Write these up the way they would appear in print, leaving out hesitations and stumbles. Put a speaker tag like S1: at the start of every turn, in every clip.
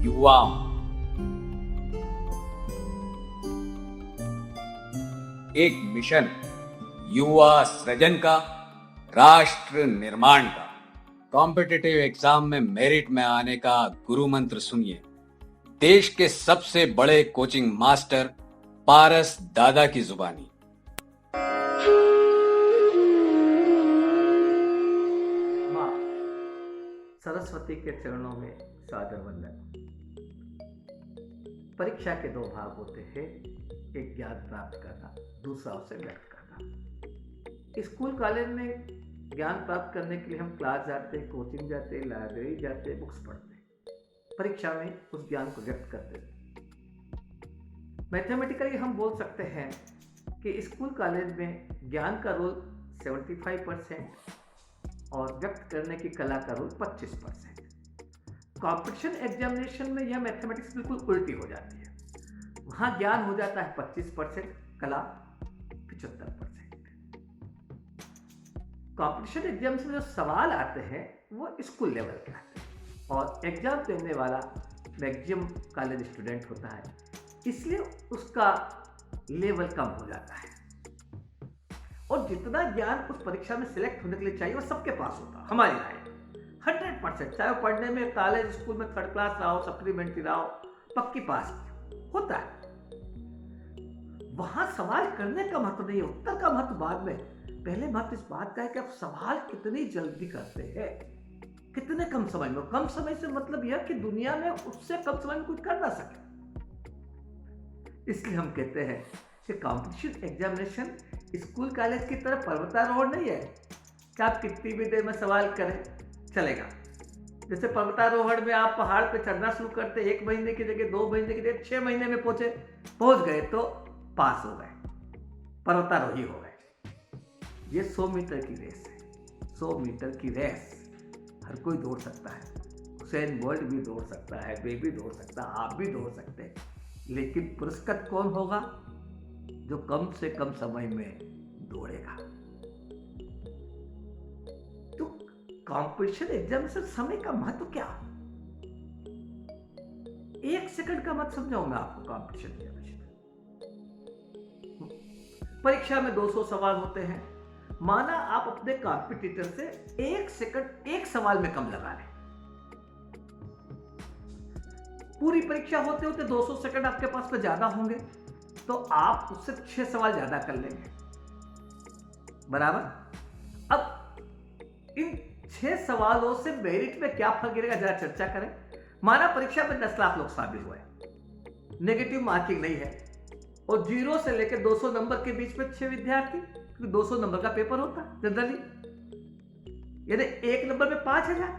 S1: युवा। एक मिशन युवा सृजन का, राष्ट्र निर्माण का। कॉम्पिटिटिव एग्जाम में मेरिट में आने का गुरु मंत्र सुनिए देश के सबसे बड़े कोचिंग मास्टर पारस दादा की जुबानी।
S2: माँ सरस्वती के चरणों में सादर वंदन। परीक्षा के दो भाग होते हैं, एक ज्ञान प्राप्त करना, दूसरा उसे व्यक्त करना। स्कूल कॉलेज में ज्ञान प्राप्त करने के लिए हम क्लास जाते, कोचिंग जाते, लाइब्रेरी जाते, बुक्स पढ़ते। परीक्षा में उस ज्ञान को व्यक्त करते। मैथमेटिकली हम बोल सकते हैं कि स्कूल कॉलेज में ज्ञान का रोल 75% और व्यक्त करने की कला का रोल 25%। कॉम्पिटिशन एग्जामिनेशन में यह मैथमेटिक्स बिल्कुल उल्टी हो जाती है। वहां ज्ञान हो जाता है 25%, कला 75%। कॉम्पिटिशन एग्जाम से जो सवाल आते हैं वो स्कूल लेवल के आते हैं और एग्जाम देने वाला मैक्सिमम कॉलेज स्टूडेंट होता है, इसलिए उसका लेवल कम हो जाता है और जितना ज्ञान उस परीक्षा में सिलेक्ट होने के लिए चाहिए वो सबके पास होता है। हमारी राय 100%, चाहे वो पढ़ने में कॉलेज स्कूल में थर्ड क्लास रहा हो, सप्लीमेंट्री रहा हो, पक्की पास होता है। वहां सवाल करने का महत्व नहीं है, उत्तर का महत्व बाद में। पहले महत्व इस बात का है कि आप सवाल कितनी जल्दी करते हैं, कितने कम समय में। कम समय से मतलब यह कि दुनिया में उससे कम समय में कुछ कर ना सके। इसलिए हम कहते हैं कि कॉम्पिटिशन एग्जामिनेशन स्कूल कॉलेज की तरह पर्वतारोहण नहीं है कि आप कितनी भी देर में सवाल करें चलेगा। जैसे पर्वतारोहण में आप पहाड़ पे चढ़ना शुरू करते, 1 महीने की जगह 2 महीने की जगह 6 महीने में पहुंच गए तो पास हो गए, पर्वतारोही हो गए। ये 100 मीटर की रेस है। 100 मीटर की रेस हर कोई दौड़ सकता है। हुसैन बोल्ट भी दौड़ सकता है, वे भी दौड़ सकता है, आप भी दौड़ सकते हैं, लेकिन पुरस्कृत कौन होगा? जो कम से कम समय में दौड़ेगा। तो कॉम्पिटिशन एग्जाम से समय का महत्व क्या? 1 सेकंड का मत समझाऊं मैं आपको। कॉम्पिटिशन एग्जामिनेशन परीक्षा में 200 सवाल होते हैं। माना आप अपने कॉम्पिटिटर से 1 सेकंड 1 सवाल में कम लगा लें। पूरी परीक्षा होते होते 200 सेकंड आपके पास में ज्यादा होंगे तो आप उससे 6 सवाल ज्यादा कर लेंगे, बराबर। अब इन 6 सवालों से मेरिट में क्या फर्क गिरेगा जरा चर्चा करें। माना परीक्षा में 10 लाख लोग शामिल हुए, नेगेटिव मार्किंग नहीं है और 0 से लेकर 200 नंबर के बीच में 6 विद्यार्थी, क्योंकि 200 नंबर का पेपर होता है जनरली, यानी 1 नंबर में 5000।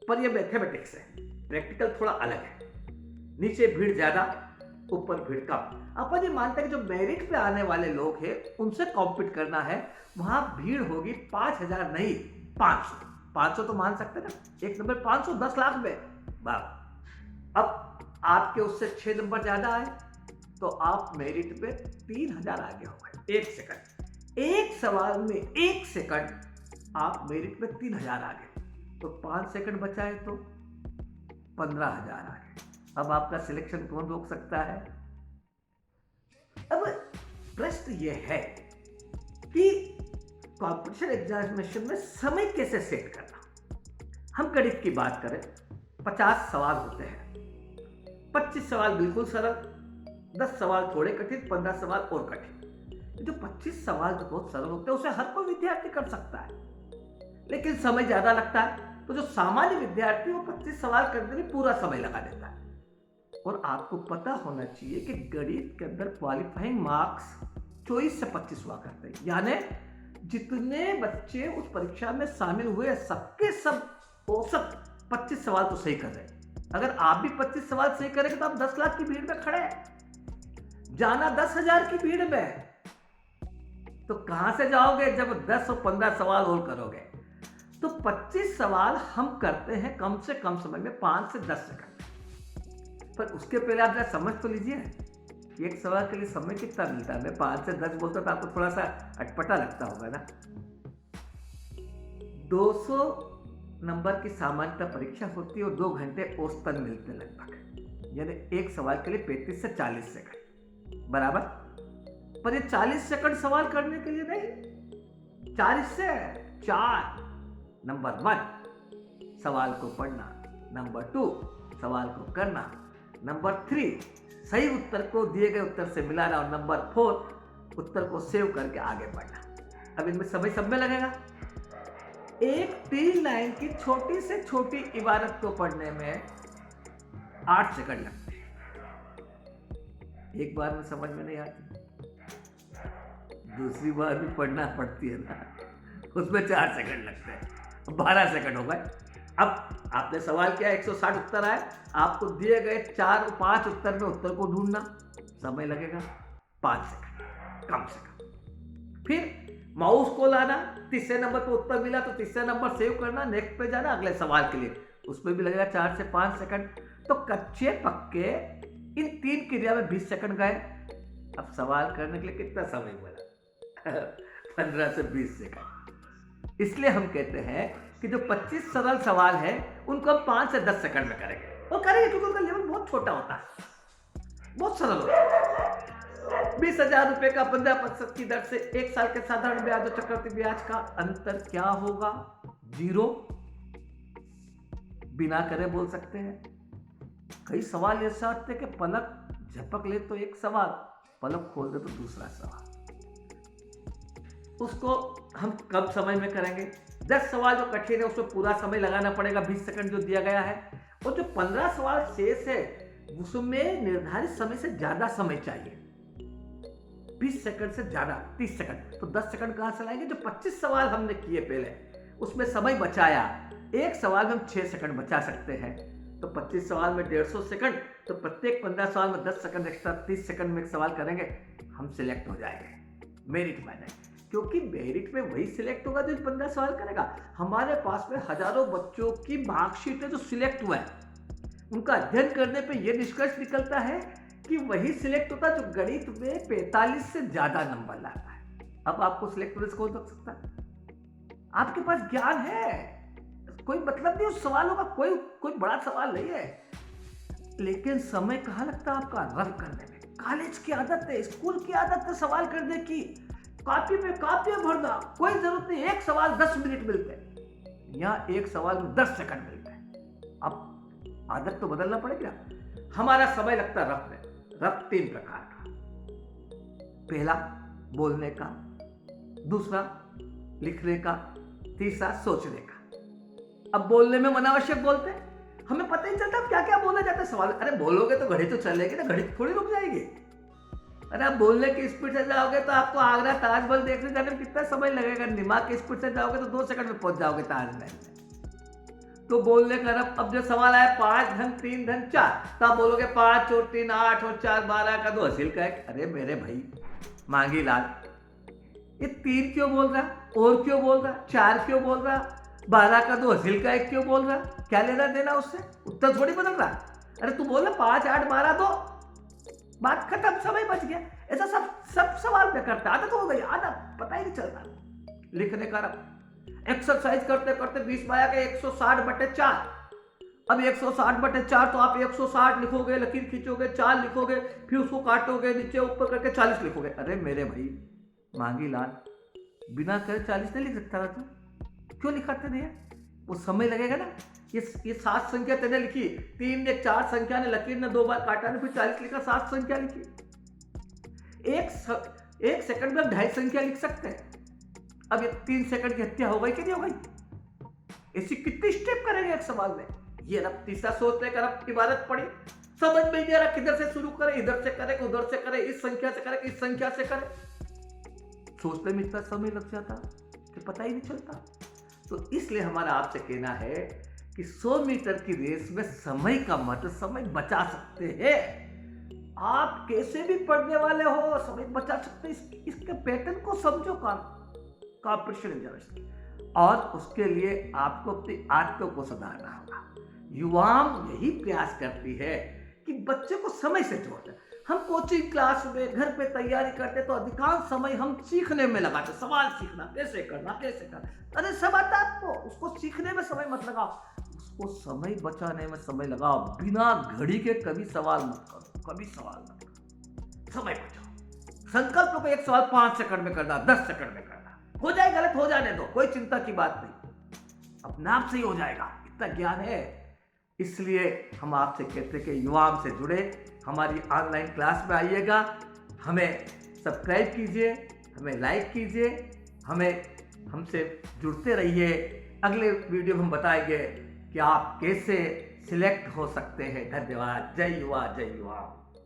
S2: पर यह मैथमेटिक्स है, प्रैक्टिकल थोड़ा अलग है। नीचे भीड़ ज्यादा, ऊपर भीड़ कम। अपन ये मानते हैं कि जो मेरिट पे आने वाले लोग हैं उनसे कॉम्पीट करना है, वहां भीड़ होगी 5000 नहीं 500। 500 तो मान सकते ना, 1 नंबर 500, 10 लाख में बाप। अब आपके उससे 6 नंबर ज्यादा आए तो आप मेरिट पे 3000 आगे हो गए। 1 सेकंड, 1 सवाल में 1 सेकंड आप मेरिट में 3000 आगे, तो 5 सेकंड बचाए तो 15000 आगे। अब आपका सिलेक्शन कौन रोक सकता है? अब प्रश्न यह है कि कॉम्पिटिशन एग्जामिनेशन में समय कैसे सेट करना। हम गणित की बात करें, 50 सवाल होते हैं। 25 सवाल बिल्कुल सरल, 10 सवाल थोड़े कठिन, 15 सवाल और कठिन। जो 25 सवाल जो बहुत सरल होते हैं उसे हर कोई विद्यार्थी कर सकता है, लेकिन समय ज्यादा लगता है। तो जो सामान्य विद्यार्थी वो 25 सवाल करने में पूरा समय लगा देता है। और आपको पता होना चाहिए कि गणित के अंदर क्वालिफाइंग मार्क्स 24 से 25 हुआ करते हैं, यानी जितने बच्चे उस परीक्षा में शामिल हुए सबके सब औसत 25 सवाल तो सही कर रहे हैं। अगर आप भी 25 सवाल सही करेंगे तो आप 10 लाख की भीड़ में खड़े हैं। जाना 10,000 की भीड़ में, तो कहां से जाओगे जब 10 और 15 सवाल और करोगे। तो 25 सवाल हम करते हैं कम से कम समय में 5 से 10 सेकंड। पर उसके पहले आप जरा समझ तो लीजिए, एक सवाल के लिए समय कितना मिलता है। मैं 5 से 10 बोलता तो आपको थोड़ा सा अटपटा लगता होगा ना। 200 नंबर की सामान्यतः परीक्षा होती है और 2 घंटे औसतन मिलते लगभग, यानी एक सवाल के लिए 35 से 40 सेकंड बराबर। पर ये 40 सेकंड सवाल करने के लिए नहीं, 40 से 4। नंबर 1 सवाल को पढ़ना, नंबर 2 सवाल को करना, नंबर 3 सही उत्तर को दिए गए उत्तर से मिलाना और नंबर 4 उत्तर को सेव करके आगे बढ़ना। अब इनमें समय सब में लगेगा। एक 3 लाइन की छोटी से छोटी इबारत को पढ़ने में 8 सेकंड लगते हैं। एक बार में समझ में नहीं आती, दूसरी बार भी पढ़ना पड़ती है ना, उसमें 4 सेकंड लगते हैं, 12 सेकंड हो गए। अब आपने सवाल किया, 160 उत्तर आए, आपको दिए गए 4-5 उत्तर में उत्तर को ढूंढना, समय लगेगा 5 सेकंड कम से कम। फिर माउस को लाना, तीसरे नंबर पर उत्तर मिला तो तीसरा नंबर सेव करना, नेक्स्ट पे जाना अगले सवाल के लिए, उसमें भी लगेगा 4 से 5 सेकंड। तो कच्चे पक्के इन 3 क्रिया में 20 सेकंड गए। अब सवाल करने के लिए कितना समय बोला 15 से 20 सेकंड। इसलिए हम कहते हैं कि जो 25 सरल सवाल है उनको हम 5 से 10 सेकंड में करेंगे, और करेंगे क्योंकि उनका लेवल बहुत छोटा होता है, बहुत सरल होता है। 20,000 रुपए का 15% की दर से 1 साल के साधारण ब्याज और चक्रवृद्धि ब्याज का अंतर क्या होगा? 0। बिना करे बोल सकते हैं। कई सवाल ऐसे आते हैं कि पलक झपक ले तो एक सवाल, पलक खोल दे तो दूसरा सवाल। उसको हम कम समय में करेंगे। 10 सवाल जो कठिन है उसमें पूरा समय लगाना पड़ेगा, 20 सेकंड जो दिया गया है। और जो 15 सवाल शेष है उसमें निर्धारित समय से ज्यादा समय चाहिए, 20 सेकंड से ज्यादा, 30 सेकंड। तो 10 सेकंड कहां से लाएंगे? जो 25 सवाल हमने किए पहले उसमें समय बचाया, एक सवाल में हम 6 सेकंड बचा सकते हैं। तो 25 सवाल में 150 सेकंड, तो प्रत्येक 15 सवाल में 10 सेकंड एक्स्ट्रा, 30 सेकंड में एक सवाल करेंगे, हम सिलेक्ट हो जाएंगे मेरिट में। नहीं, क्योंकि मेरिट में वही सिलेक्ट होगा जो 15 सवाल करेगा। हमारे पास में हजारों बच्चों की मार्कशीट है जो सिलेक्ट हुआ है, उनका अध्ययन करने पे ये निष्कर्ष निकलता है कि वही सिलेक्ट होता है जो गणित में 45 से ज्यादा नंबर लाता है। अब आपको सिलेक्ट होने से कौन रोक सकता है? आपके पास ज्ञान है, कोई मतलब नहीं उस सवालों का, कोई बड़ा सवाल नहीं है, लेकिन समय कहाँ लगता है आपका रफ करने में। कॉलेज की आदत है, स्कूल की आदत है सवाल करने की, कॉपी पे कॉपी भरना, कोई जरूरत नहीं, एक सवाल 10 मिनट मिलते हैं, यहाँ एक सवाल में 10 सेकंड मिलते हैं। अब आदत तो बदलना पड़ेगा। हमारा समय लगता है रफ में। रफ 3 प्रकार का, पहला बोलने का, दूसरा लिखने का, तीसरा सोचने का। अब बोलने में अनावश्यक बोलते हैं, हमें पता ही चलता क्या क्या बोला जाता है सवाल। अरे बोलोगे तो घड़ी तो चलेगी ना, घड़ी थोड़ी रुक जाएगी। अरे आप बोलने की स्पीड से जाओगे तो आपको आगरा ताजमहल देखने जाने में कितना समय लगेगा, दिमाग की स्पीड से जाओगे तो 2 सेकंड में पहुंच जाओगे ताजमहल। तो बोलने का रफ। अब जो सवाल आया 5 धन 3 धन 4, तो आप बोलोगे 5 और 3 8 और 4 12 का 2 हासिल का 1। अरे मेरे भाई मांगी लाल, ये 3 क्यों बोल रहा, और क्यों बोल रहा, 4 क्यों बोल रहा, 12 का 2 हासिल का 1 क्यों बोल रहा? क्या लेना देना उससे? उत्तर थोड़ी बदल रहा। अरे तू बोल 5 8 12 2, बात खत्म, समय बच गया। ऐसा सब सवाल में करता, आदत हो गई, आदत पता ही नहीं चलता। लिखने का रफ, एक्सरसाइज करते करते 20 में आया कि 160/4। अब 160/4 तो आप 160 लिखोगे, लकीर खींचोगे, 4 लिखोगे, फिर उसको काटोगे, नीचे ऊपर करके 40 लिखोगे। अरे मेरे भाई मांगी लाल, बिना करे 40 नहीं लिख सकता था तू, क्यों लिखाते नहीं है? वो समय लगेगा ना। ये 7 संख्या तेने लिखी, 3 ने 4 संख्या ने लकीर ने 2 बार काटा ने फिर 40 लिखा, 7 संख्या लिखी। एक सेकंड में 2.5 संख्या लिख सकते हैं। अब ये 3 सेकंड की हत्या हो गई कि नहीं हो गई? ऐसी कितनी स्टेप करेंगे एक सवाल में? ये रफ, तीसरा सोचने का रफ, इबारत पड़ी, समझ में नहीं आ रहा किधर से शुरू करे, इधर से करे, उधर से करे, इस संख्या से करे, इस संख्या से करे। सोचने में इतना समय लग जाता कि पता ही नहीं चलता। तो इसलिए हमारा आपसे कहना है कि 100 मीटर की रेस में समय का मतलब समय बचा सकते हैं। आप कैसे भी पढ़ने वाले हो, समय बचा सकते हैं। इसके पैटर्न को समझो, कॉम्पिटिशन इंटरेस्ट, और उसके लिए आपको अपनी आदतों को सुधारना होगा। युवाओं यही प्रयास करती है कि बच्चे को समय से जोड़ दें। हम कोचिंग क्लास में घर पे तैयारी करते तो अधिकांश समय हम सीखने में लगाते, सवाल सीखना कैसे करना। अरे सब आता है आपको, उसको सीखने में समय मत लगाओ, उसको समय बचाने में समय लगाओ। बिना घड़ी के कभी सवाल मत करो, कभी सवाल मत करो, समय बचाओ। संकल्प लो कि एक सवाल 5 सेकंड में करना, 10 सेकंड में करना, हो जाए गलत हो जाने दो, कोई चिंता की बात नहीं, अपने आप से ही हो जाएगा, इतना ज्ञान है। इसलिए हम आपसे कहते हैं कि युवाओं से जुड़े, हमारी ऑनलाइन क्लास में आइएगा, हमें सब्सक्राइब कीजिए, हमें लाइक कीजिए, हमसे जुड़ते रहिए। अगले वीडियो में हम बताएंगे कि आप कैसे सिलेक्ट हो सकते हैं। धन्यवाद। जय युवा, जय युवा।